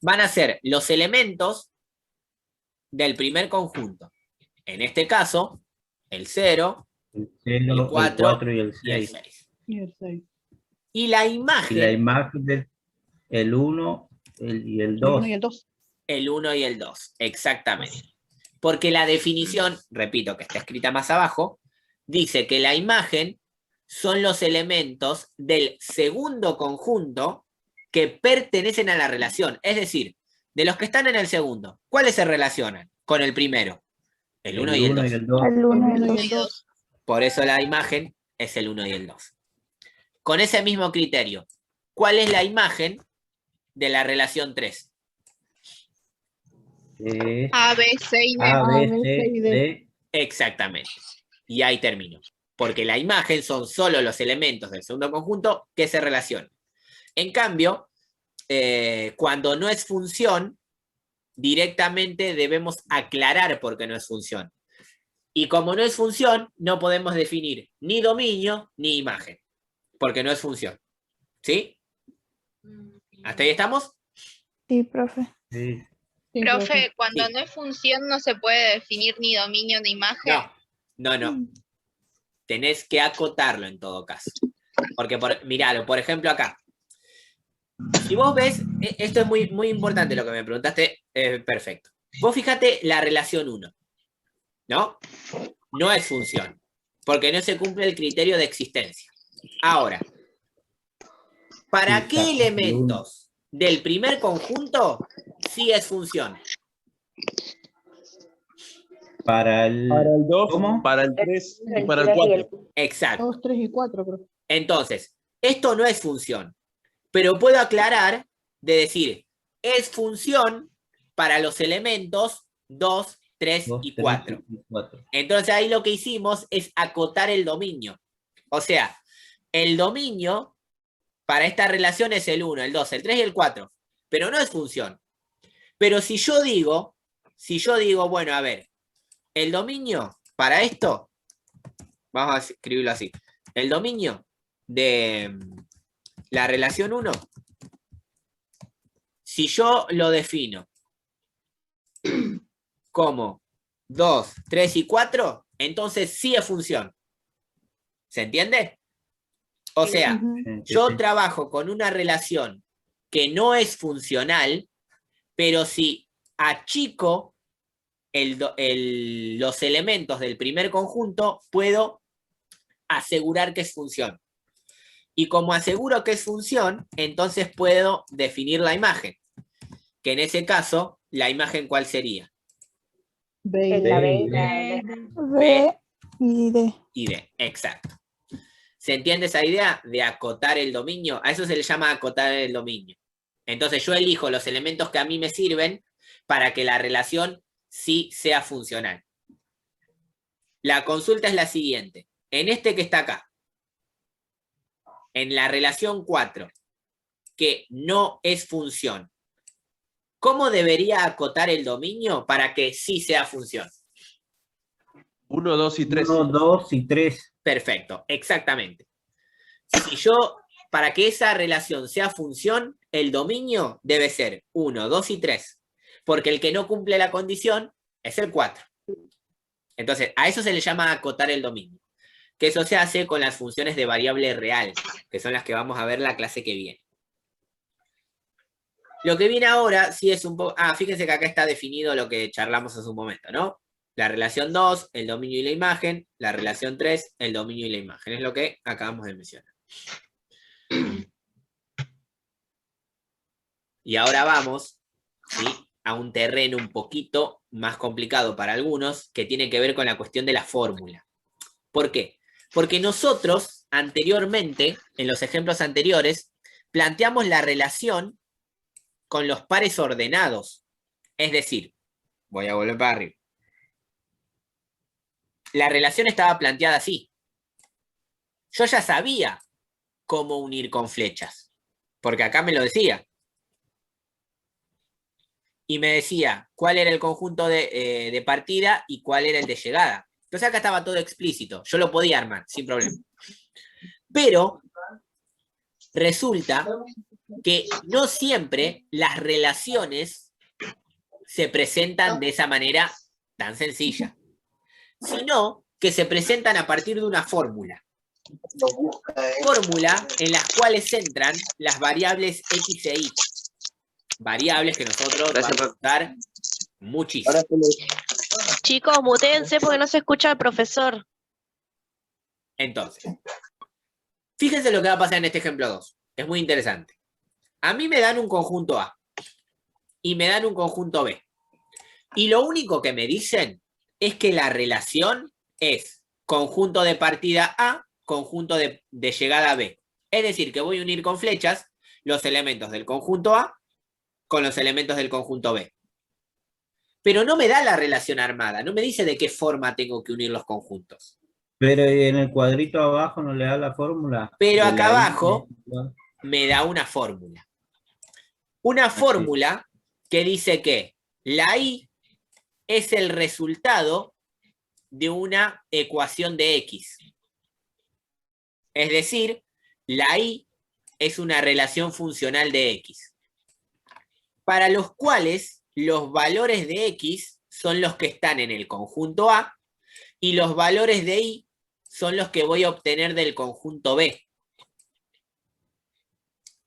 van a ser los elementos del primer conjunto. En este caso, el 0, el 4 y el 6. Y la imagen... Y la imagen del 1 y el 2. El 1 y el 2, exactamente. Porque la definición, repito, que está escrita más abajo, dice que la imagen son los elementos del segundo conjunto que pertenecen a la relación. Es decir, de los que están en el segundo, ¿cuáles se relacionan con el primero? El 1 y el 2. El 1 y el 2. Por eso la imagen es el 1 y el 2. Con ese mismo criterio, ¿cuál es la imagen de la relación 3? A, B, C y D. A, B, C y D. Exactamente. Y ahí termino. Porque la imagen son solo los elementos del segundo conjunto que se relacionan. En cambio, cuando no es función, directamente debemos aclarar por qué no es función. Y como no es función, no podemos definir ni dominio ni imagen. Porque no es función. ¿Sí? ¿Hasta ahí estamos? Sí, profe. Sí. Profe, cuando no es función no se puede definir ni dominio ni imagen. No. Tenés que acotarlo en todo caso. Porque, miralo, por ejemplo acá. Si vos ves, esto es muy, muy importante lo que me preguntaste, perfecto. Vos fíjate la relación 1, ¿no? No es función, porque no se cumple el criterio de existencia. Ahora, ¿para qué elementos del primer conjunto sí es función? Para el 2, ¿cómo? para el 3 y para el 4. Exacto. 2, 3 y 4, creo. Entonces, esto no es función, pero puedo aclarar de decir, es función para los elementos 2, 3 y 4. Entonces ahí lo que hicimos es acotar el dominio. O sea, el dominio para esta relación es el 1, el 2, el 3 y el 4, pero no es función. Pero si yo digo, bueno, a ver, el dominio para esto, vamos a escribirlo así, el dominio de la relación 1, si yo lo defino como 2, 3 y 4, entonces sí es función. ¿Se entiende? O sea, yo trabajo con una relación que no es funcional, pero si achico los elementos del primer conjunto, puedo asegurar que es función. Y como aseguro que es función, entonces puedo definir la imagen. Que en ese caso, ¿la imagen cuál sería? B y D. Y D, exacto. ¿Se entiende esa idea de acotar el dominio? A eso se le llama acotar el dominio. Entonces yo elijo los elementos que a mí me sirven para que la relación sí sea funcional. La consulta es la siguiente. En este que está acá, en la relación 4, que no es función, ¿cómo debería acotar el dominio para que sí sea función? 1, 2 y 3. 1, 2 y 3. Perfecto, exactamente. Si yo, para que esa relación sea función, el dominio debe ser 1, 2 y 3. Porque el que no cumple la condición es el 4. Entonces, a eso se le llama acotar el dominio. Que eso se hace con las funciones de variable real, que son las que vamos a ver la clase que viene. Lo que viene ahora sí es un poco... fíjense que acá está definido lo que charlamos hace un momento, ¿no? La relación 2, el dominio y la imagen. La relación 3, el dominio y la imagen. Es lo que acabamos de mencionar. Y ahora vamos, ¿sí?, a un terreno un poquito más complicado para algunos, que tiene que ver con la cuestión de la fórmula. ¿Por qué? Porque nosotros, anteriormente, en los ejemplos anteriores, planteamos la relación con los pares ordenados. Es decir, voy a volver para arriba. La relación estaba planteada así. Yo ya sabía cómo unir con flechas, porque acá me lo decía. Y me decía cuál era el conjunto de partida y cuál era el de llegada. Entonces acá estaba todo explícito. Yo lo podía armar, sin problema. Pero resulta que no siempre las relaciones se presentan de esa manera tan sencilla, sino que se presentan a partir de una fórmula. Fórmula en las cuales entran las variables X e Y. Variables que nosotros vamos a usar muchísimo. Chicos, mutéense porque no se escucha al profesor. Entonces, fíjense lo que va a pasar en este ejemplo 2. Es muy interesante. A mí me dan un conjunto A y me dan un conjunto B. Y lo único que me dicen es que la relación es conjunto de partida A, conjunto de llegada B. Es decir, que voy a unir con flechas los elementos del conjunto A con los elementos del conjunto B. Pero no me da la relación armada, no me dice de qué forma tengo que unir los conjuntos. Pero en el cuadrito abajo no le da la fórmula. Pero acá abajo me da una fórmula. Una fórmula que dice que la Y es el resultado de una ecuación de X. Es decir, la Y es una relación funcional de X, para los cuales los valores de X son los que están en el conjunto A y los valores de Y son los que voy a obtener del conjunto B.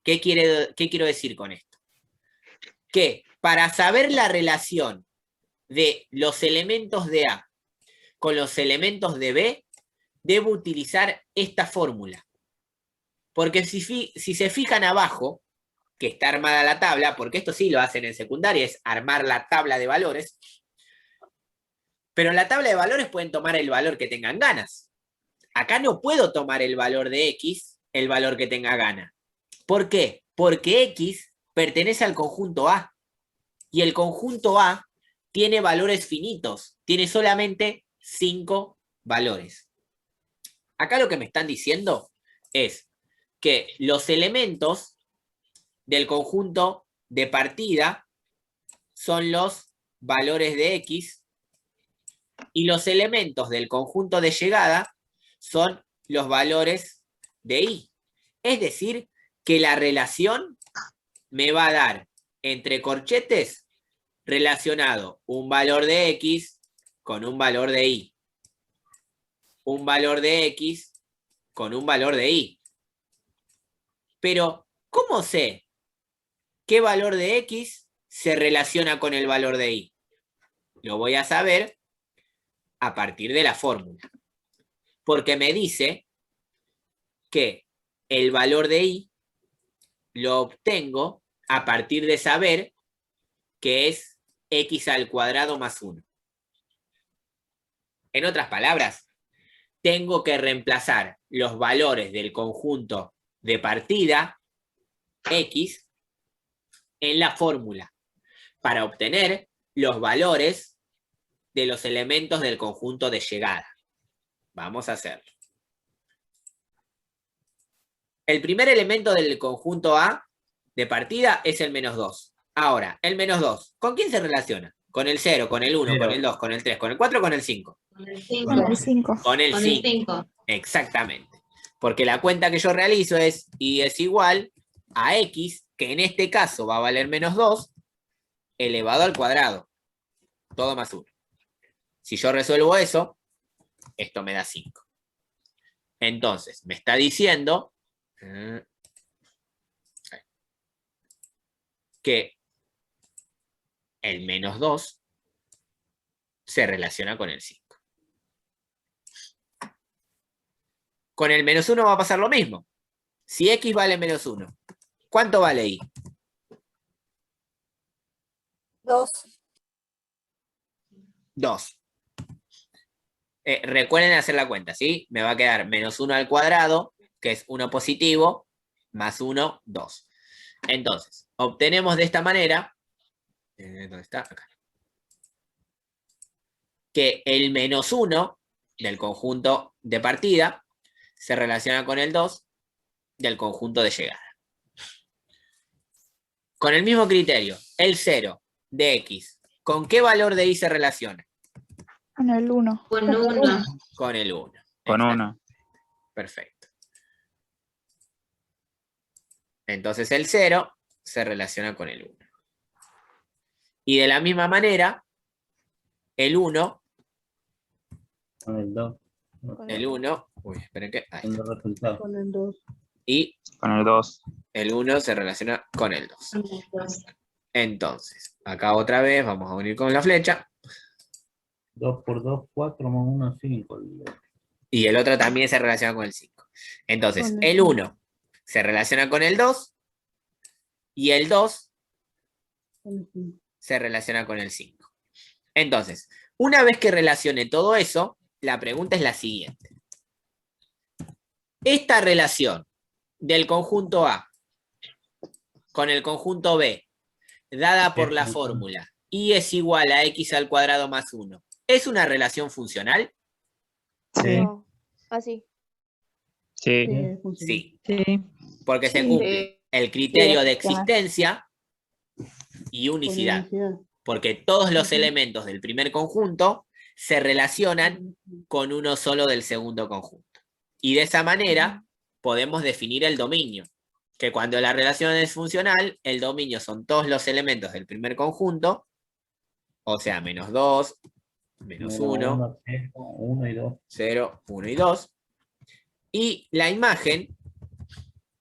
¿Qué quiero decir con esto? Que para saber la relación de los elementos de A con los elementos de B, debo utilizar esta fórmula. Porque si se fijan abajo, que está armada la tabla, porque esto sí lo hacen en secundaria, es armar la tabla de valores, pero en la tabla de valores pueden tomar el valor que tengan ganas. Acá no puedo tomar el valor de X, el valor que tenga ganas. ¿Por qué? Porque X pertenece al conjunto A, y el conjunto A tiene valores finitos, tiene solamente 5 valores. Acá lo que me están diciendo es que los elementos del conjunto de partida son los valores de X y los elementos del conjunto de llegada son los valores de Y. Es decir, que la relación me va a dar entre corchetes relacionado un valor de X con un valor de Y. Un valor de X con un valor de Y. Pero, ¿cómo sé qué valor de X se relaciona con el valor de Y? Lo voy a saber a partir de la fórmula. Porque me dice que el valor de Y lo obtengo a partir de saber que es X al cuadrado más 1. En otras palabras, tengo que reemplazar los valores del conjunto de partida X en la fórmula para obtener los valores de los elementos del conjunto de llegada. Vamos a hacerlo. El primer elemento del conjunto A de partida es el -2. Ahora, el -2, ¿con quién se relaciona? Con el 0, con el 1, con el 2, con el 3, con el 4, con el 5. Con el 5. Con el 5. Con el 5. Exactamente. Porque la cuenta que yo realizo es Y es igual a X, que en este caso va a valer -2, elevado al cuadrado. Todo más 1. Si yo resuelvo eso, esto me da 5. Entonces, me está diciendo que el -2 se relaciona con el 5. Con el -1 va a pasar lo mismo. Si X vale -1, ¿cuánto vale Y? 2. 2. Recuerden hacer la cuenta, ¿sí? Me va a quedar -1 al cuadrado, que es 1 positivo, más 1, 2. Entonces, obtenemos de esta manera, ¿dónde está? Acá. Que el -1 del conjunto de partida se relaciona con el 2 del conjunto de llegada. Con el mismo criterio, el 0 de X, ¿con qué valor de Y se relaciona? Con el 1. Con 1. Con el 1. Con 1. Perfecto. Entonces el 0 se relaciona con el 1. Y de la misma manera, el 1... Con el 2. El 1... Uy, esperen que... Ahí está. Con el 2. Y Con el 2. el 1 se relaciona con el 2. Entonces, acá otra vez vamos a unir con la flecha. 2 por 2, 4 más 1, 5. Y el otro también se relaciona con el 5. Entonces, el 1 se relaciona con el 2. Y el 2 se relaciona con el 5. Entonces, una vez que relacione todo eso, la pregunta es la siguiente. Esta relación del conjunto A con el conjunto B, dada por la fórmula Y es igual a X al cuadrado más 1, ¿es una relación funcional? Sí. No. Así. Sí. Sí. Sí. Porque se Sí. cumple el criterio de existencia y unicidad. Porque todos los elementos del primer conjunto se relacionan con uno solo del segundo conjunto. Y de esa manera podemos definir el dominio. Que cuando la relación es funcional, el dominio son todos los elementos del primer conjunto, o sea, -2, -1, 1 y 2. 0, 1 y 2. Y la imagen,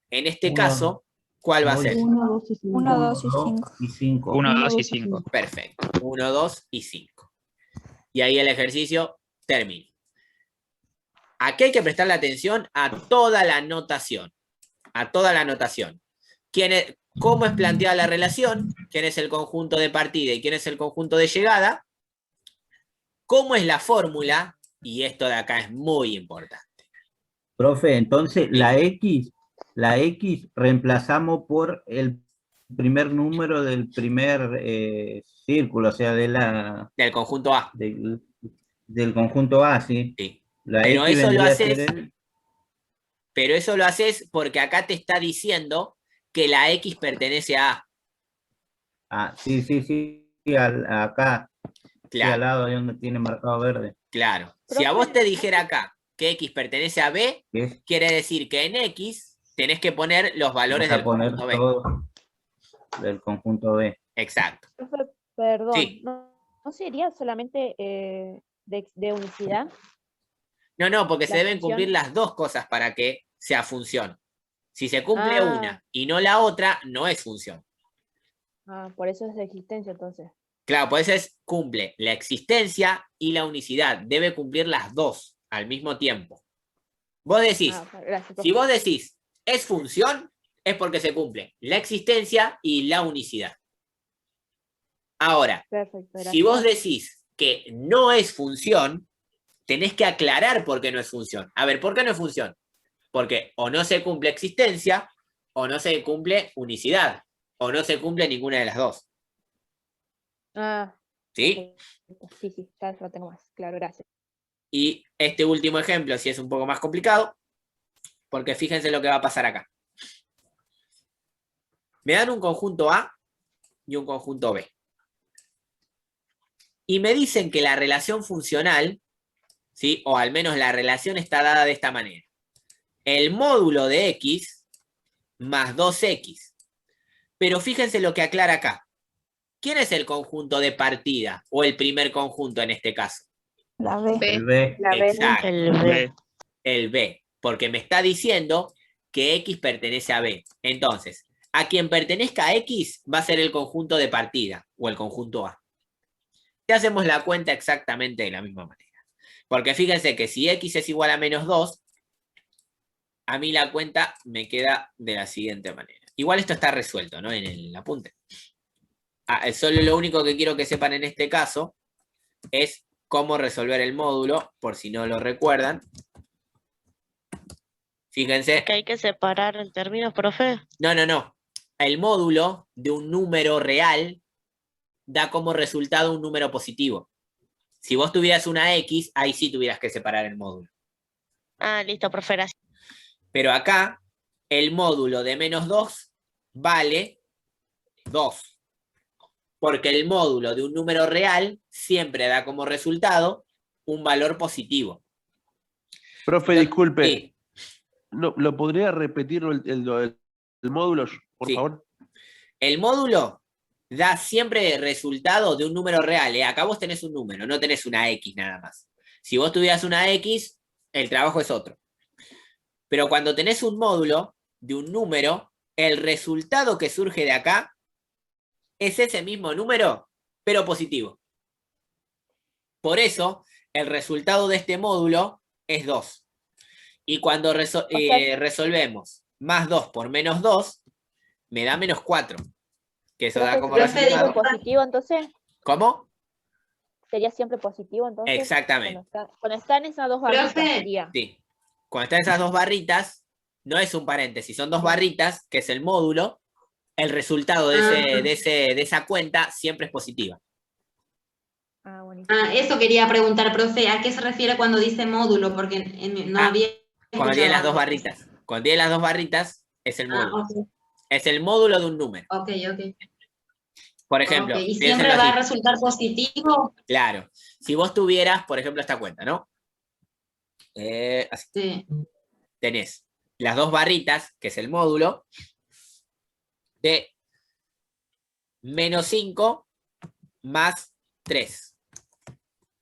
en este caso, ¿cuál va a ser? 1, 2 y 5. 1, 2 y 5. Y 5. 1, 2 y 5. Perfecto. 1, 2 y 5. Y ahí el ejercicio termina. Aquí hay que prestarle atención a toda la notación. A toda la notación. ¿Cómo es planteada la relación? ¿Quién es el conjunto de partida y quién es el conjunto de llegada? ¿Cómo es la fórmula? Y esto de acá es muy importante. Profe, entonces la X reemplazamos por el primer número del primer círculo, o sea, del conjunto A. Del conjunto A, ¿sí? Sí. La Pero X eso lo vendría a haces. ser Pero eso lo haces porque acá te está diciendo que la X pertenece a A. Ah, sí, acá. Claro. Sí, al lado, ahí donde tiene marcado verde. Claro. Si a vos te dijera acá que X pertenece a B, ¿Qué? quiere decir que en X tenés que poner los valores del conjunto B. Todo del conjunto B. Exacto. Profe, perdón, Sí. ¿no sería solamente de unicidad? No, porque La se deben función. cumplir las dos cosas para que sea función. Si se cumple Ah. una y no la otra, no es función. Ah, por eso es de existencia entonces. Claro, pues cumple la existencia y la unicidad. Debe cumplir las dos al mismo tiempo. Vos decís, Gracias, profe. si vos decís es función, es porque se cumple la existencia y la unicidad. Ahora, Perfecto, gracias. si vos decís que no es función, tenés que aclarar por qué no es función. A ver, ¿por qué no es función? Porque o no se cumple existencia, o no se cumple unicidad, o no se cumple ninguna de las dos. Ah, ¿Sí? sí, ya lo tengo más. Claro, gracias. Y este último ejemplo sí es un poco más complicado, porque fíjense lo que va a pasar acá. Me dan un conjunto A y un conjunto B. Y me dicen que la relación funcional, ¿sí? O al menos la relación está dada de esta manera. El módulo de X más 2X. Pero fíjense lo que aclara acá. ¿Quién es el conjunto de partida? O el primer conjunto en este caso. La B. El B. La B. Exacto. El B. El B. Porque me está diciendo que X pertenece a B. Entonces, a quien pertenezca a X va a ser el conjunto de partida. O el conjunto A. Y hacemos la cuenta exactamente de la misma manera. Porque fíjense que si X es igual a menos 2, a mí la cuenta me queda de la siguiente manera. Igual esto está resuelto, ¿no? En el apunte. Solo lo único que quiero que sepan en este caso es cómo resolver el módulo, por si no lo recuerdan. Fíjense. ¿Que hay que separar en términos, profe? No. El módulo de un número real da como resultado un número positivo. Si vos tuvieras una X, ahí sí tuvieras que separar el módulo. Ah, listo, profe, gracias. Pero acá, el módulo de menos 2 vale 2. Porque el módulo de un número real siempre da como resultado un valor positivo. Profe, disculpe. Sí. No, ¿lo podría repetir el módulo, por favor? El módulo da siempre resultado de un número real. Acá vos tenés un número, no tenés una X nada más. Si vos tuvieras una X, el trabajo es otro. Pero cuando tenés un módulo de un número, el resultado que surge de acá es ese mismo número, pero positivo. Por eso, el resultado de este módulo es 2. Y cuando resolvemos más 2 por menos 2, me da menos 4. Que eso da como resultado. ¿Positivo entonces? ¿Cómo? ¿Sería siempre positivo entonces? Exactamente. Cuando están esas dos barritas sería. Sí. Cuando están esas dos barritas, no es un paréntesis, son dos barritas, que es el módulo. El resultado de esa cuenta siempre es positiva. Eso quería preguntar, profe, ¿a qué se refiere cuando dice módulo? Porque no había... Cuando tiene las dos barritas. Cuando tiene las dos barritas, es el módulo. Okay. Es el módulo de un número. Ok. Por ejemplo... Okay. ¿Y siempre va a resultar positivo? Claro. Si vos tuvieras, por ejemplo, esta cuenta, ¿no? Así. Sí. Tenés las dos barritas, que es el módulo, de menos 5 más 3.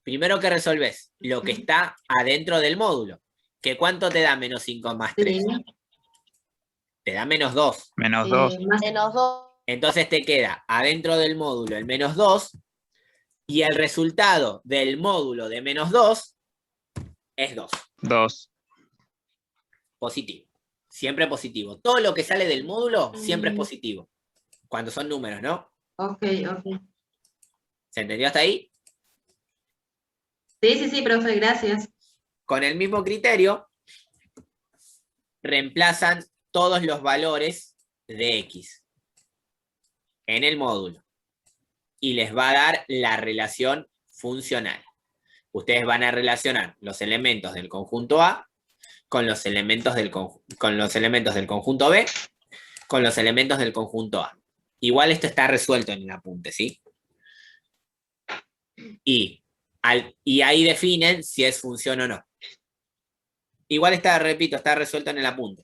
Primero que resolvés lo que está adentro del módulo. ¿Que cuánto te da menos 5 más 3? Te da -2. -2. -2. Entonces te queda adentro del módulo el -2 y el resultado del módulo de -2 es 2. 2. Positivo. Siempre positivo. Todo lo que sale del módulo siempre es positivo. Cuando son números, ¿no? Ok. ¿Se entendió hasta ahí? Sí, profe, gracias. Con el mismo criterio, reemplazan todos los valores de X en el módulo. Y les va a dar la relación funcional. Ustedes van a relacionar los elementos del conjunto A con los elementos del conjunto B, con los elementos del conjunto A. Igual esto está resuelto en el apunte, ¿sí? Y ahí definen si es función o no. Igual está, repito, está resuelto en el apunte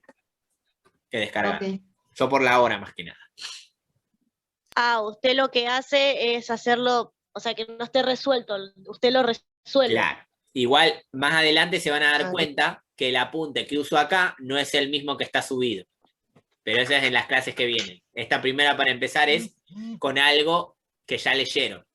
que descargar. Okay. Yo por la hora más que nada. Usted lo que hace es hacerlo, o sea, que no esté resuelto, usted lo resuelve. Claro. Igual, más adelante se van a dar cuenta que el apunte que uso acá no es el mismo que está subido. Pero eso es en las clases que vienen. Esta primera, para empezar, es con algo que ya leyeron.